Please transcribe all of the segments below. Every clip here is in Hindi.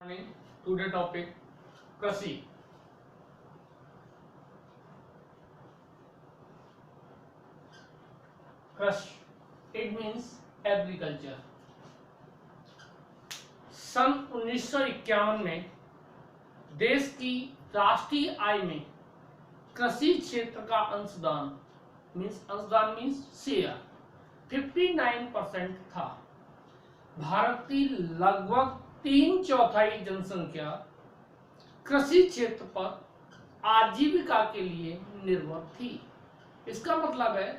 Today topic कृषि। कृषि it means agriculture। सन 1951 में देश की राष्ट्रीय आय में कृषि क्षेत्र का अंशदान मीन्स शेयर 59% था। भारत की लगभग 3/4 जनसंख्या कृषि क्षेत्र पर आजीविका के लिए निर्भर थी। इसका मतलब है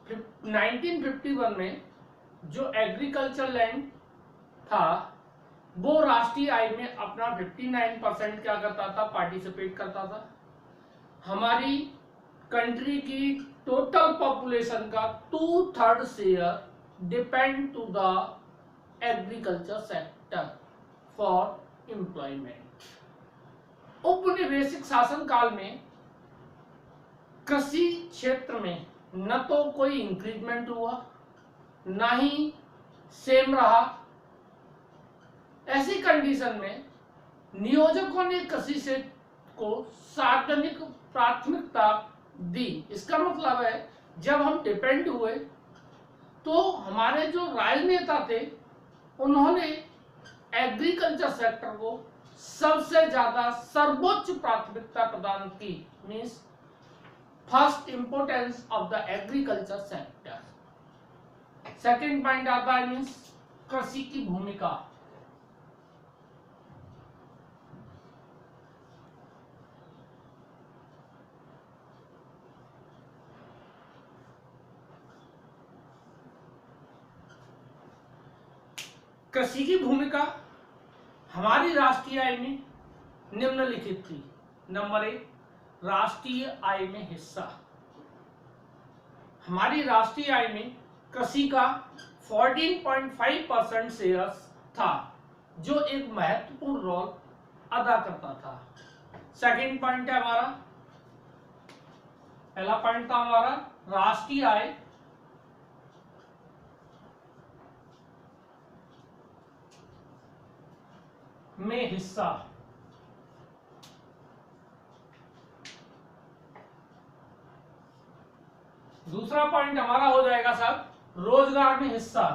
1951 में जो एग्रीकल्चर लैंड था वो राष्ट्रीय आय में अपना 59% क्या करता था, पार्टिसिपेट करता था। हमारी कंट्री की टोटल पॉपुलेशन का 2/3 share depend to the agriculture sector for employment. औपनिवेशिक शासन काल में कृषि क्षेत्र में न तो कोई इंक्रीजमेंट हुआ न ही सेम रहा। ऐसी कंडीशन में नियोजकों ने कृषि क्षेत्र को सार्वजनिक प्राथमिकता दी। इसका मतलब है जब हम डिपेंड हुए तो हमारे जो राजनेता थे उन्होंने एग्रीकल्चर सेक्टर को सबसे ज्यादा सर्वोच्च प्राथमिकता प्रदान की। Means first importance of the agriculture sector. Second point आता है मीन्स कृषि की भूमिका। कृषि की भूमिका हमारी राष्ट्रीय आय में निम्नलिखित थी। नंबर 1, राष्ट्रीय आय में हिस्सा। हमारी राष्ट्रीय आय में कृषि का 14.5% शेयर था जो एक महत्वपूर्ण रोल अदा करता था। सेकंड पॉइंट है हमारा, पहला पॉइंट था हमारा राष्ट्रीय आय में हिस्सा। दूसरा पॉइंट हमारा हो जाएगा साहब रोजगार में हिस्सा।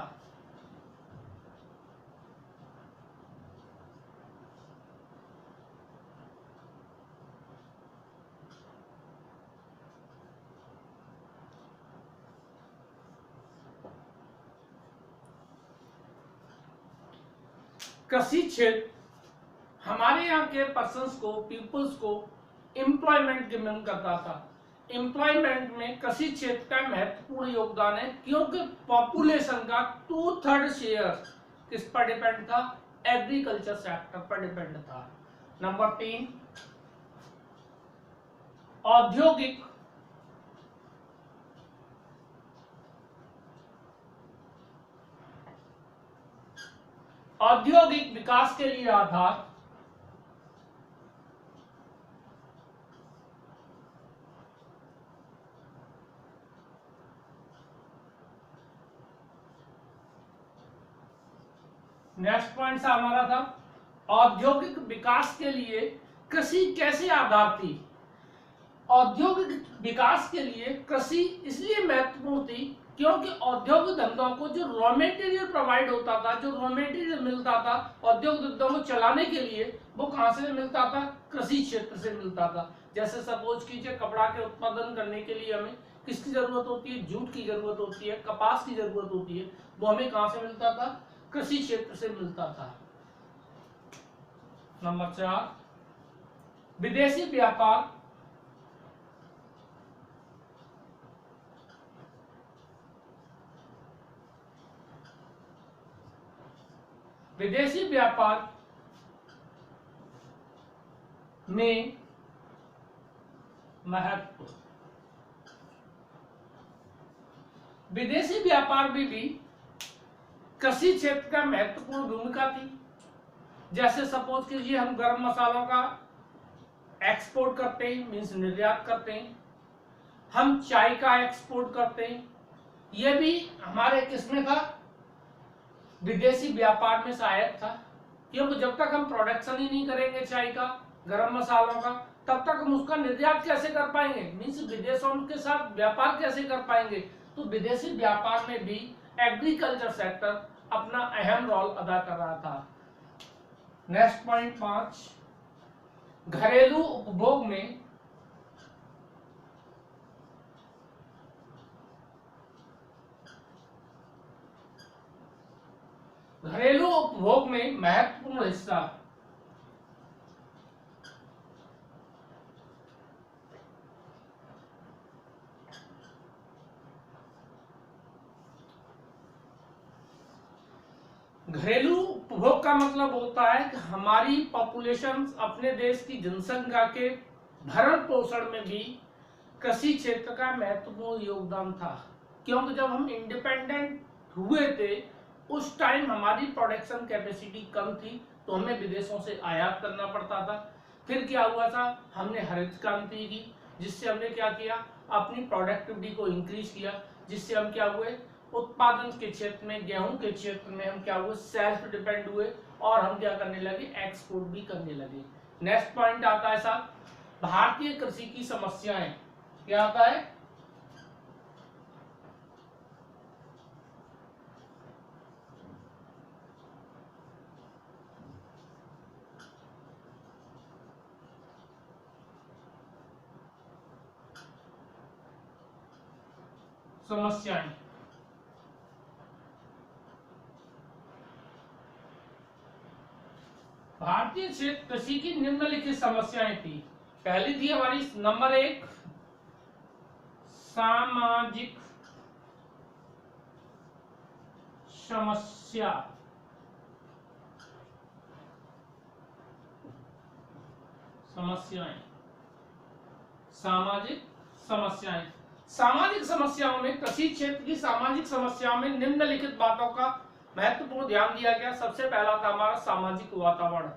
कृषि क्षेत्र हमारे यहाँ के पर्सन्स को, पीपल्स को एम्प्लॉयमेंट गिवन करता था। एम्प्लॉयमेंट में कृषि क्षेत्र का महत्वपूर्ण योगदान है क्योंकि पॉपुलेशन का 2/3 शेयर किस पर डिपेंड था, एग्रीकल्चर सेक्टर पर डिपेंड था। नंबर 3, औद्योगिक विकास के लिए आधार। नेक्स्ट पॉइंट सा हमारा था औद्योगिक विकास के लिए कृषि कैसे आधार थी। औद्योगिक विकास के लिए कृषि इसलिए महत्वपूर्ण थी क्योंकि औद्योगिक धंधों को जो रॉ मेटेरियल प्रोवाइड होता था, जो रॉ मेटेरियल मिलता था औद्योगिक धंधों को चलाने के लिए, वो कहां से मिलता था, कृषि क्षेत्र से मिलता था। जैसे सपोज कीजिए कपड़ा के उत्पादन करने के लिए हमें किसकी जरूरत होती है, जूट की जरूरत होती है, कपास की जरूरत होती है, वो हमें कहां से मिलता था, कृषि क्षेत्र से मिलता था। नंबर 4, विदेशी व्यापार। विदेशी व्यापार में महत्व। विदेशी व्यापार में भी कृषि क्षेत्र का महत्वपूर्ण भूमिका थी। जैसे सपोज कीजिए हम गरम मसालों का एक्सपोर्ट करते हैं, मीन्स निर्यात करते हैं। हम चाय का एक्सपोर्ट करते हैं, ये भी हमारे किसमें था, विदेशी व्यापार में सहायक था। क्योंकि जब तक हम प्रोडक्शन ही नहीं करेंगे चाय का, गरम मसालों का, तब तक हम उसका निर्यात कैसे कर पाएंगे, मीन्स विदेशों के साथ व्यापार कैसे कर पाएंगे। तो विदेशी व्यापार में भी एग्रीकल्चर सेक्टर अपना अहम रोल अदा कर रहा था। नेक्स्ट पॉइंट 5, घरेलू उपभोग में महत्वपूर्ण हिस्सा। घरेलू उपभोग का मतलब होता है कि हमारी पॉपुलेशन, अपने देश की जनसंख्या के भरण पोषण में भी कृषि क्षेत्र का महत्वपूर्ण योगदान था। क्योंकि जब हम इंडिपेंडेंट हुए थे उस टाइम हमारी प्रोडक्शन कैपेसिटी कम थी, तो हमें विदेशों से आयात करना पड़ता था। फिर क्या हुआ था, हमने हरित क्रांति की, जिससे हमने क्या किया, अपनी प्रोडक्टिविटी को इंक्रीज किया, जिससे हम क्या हुए, उत्पादन के क्षेत्र में, गेहूं के क्षेत्र में हम क्या हुए, सेल्फ डिपेंड हुए, और हम क्या करने लगे, एक्सपोर्ट भी करने लगे। नेक्स्ट पॉइंट आता है साहब, भारतीय कृषि की समस्याएं। क्या आता है, समस्याएं। भारतीय क्षेत्र कृषि की निम्नलिखित समस्याएं थी। पहली थी हमारी नंबर 1, सामाजिक समस्या। सामाजिक समस्याओं में, कृषि क्षेत्र की सामाजिक समस्याओं में निम्नलिखित बातों का महत्वपूर्ण ध्यान दिया गया। सबसे पहला था हमारा सामाजिक वातावरण।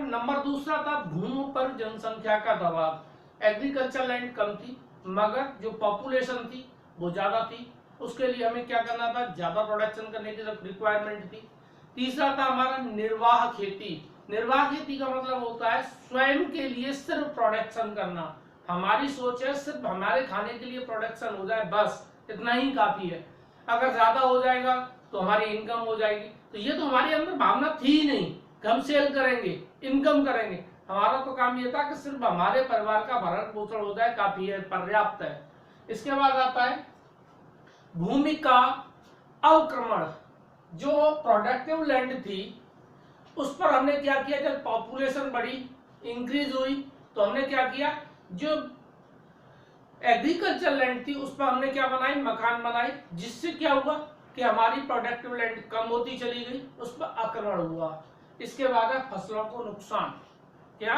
नंबर दूसरा था भूमि पर जनसंख्या का दबाव। एग्रीकल्चर लैंड कम थी, मगर जो पॉपुलेशन थी वो ज्यादा थी, उसके लिए हमें क्या करना था, ज्यादा प्रोडक्शन करने की रिक्वायरमेंट थी। तीसरा था हमारा निर्वाह खेती। निर्वाह खेती का मतलब होता है स्वयं के लिए सिर्फ प्रोडक्शन करना। हमारी सोच है सिर्फ हमारे खाने के लिए प्रोडक्शन हो जाए, बस इतना ही काफी है। अगर ज्यादा हो जाएगा तो हमारी इनकम हो जाएगी। तो ये तो हमारे अंदर भावना थी ही नहीं कि हम सेल करेंगे, इनकम करेंगे। हमारा तो काम ये था कि सिर्फ हमारे परिवार का भरण पोषण हो जाए, काफी है, पर्याप्त है। इसके बाद आता है भूमि का अवक्रमण। जो प्रोडक्टिव लैंड थी उस पर हमने क्या किया, जब पॉपुलेशन बढ़ी, इंक्रीज हुई, तो हमने क्या किया, जो एग्रीकल्चर लैंड थी उस पर हमने क्या बनाई, मकान बनाए, जिससे क्या हुआ कि हमारी प्रोडक्टिव लैंड कम होती चली गई, उस पर आक्रमण हुआ। इसके बाद है फसलों को नुकसान। क्या,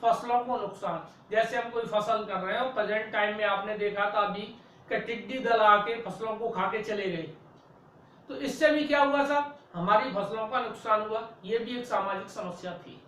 फसलों को नुकसान। जैसे हम कोई फसल कर रहे हैं, प्रेजेंट टाइम में आपने देखा था अभी कि टिड्डी दल आके फसलों को खा के चले गए, तो इससे भी क्या हुआ साहब, हमारी फसलों का नुकसान हुआ। ये भी एक सामाजिक समस्या थी।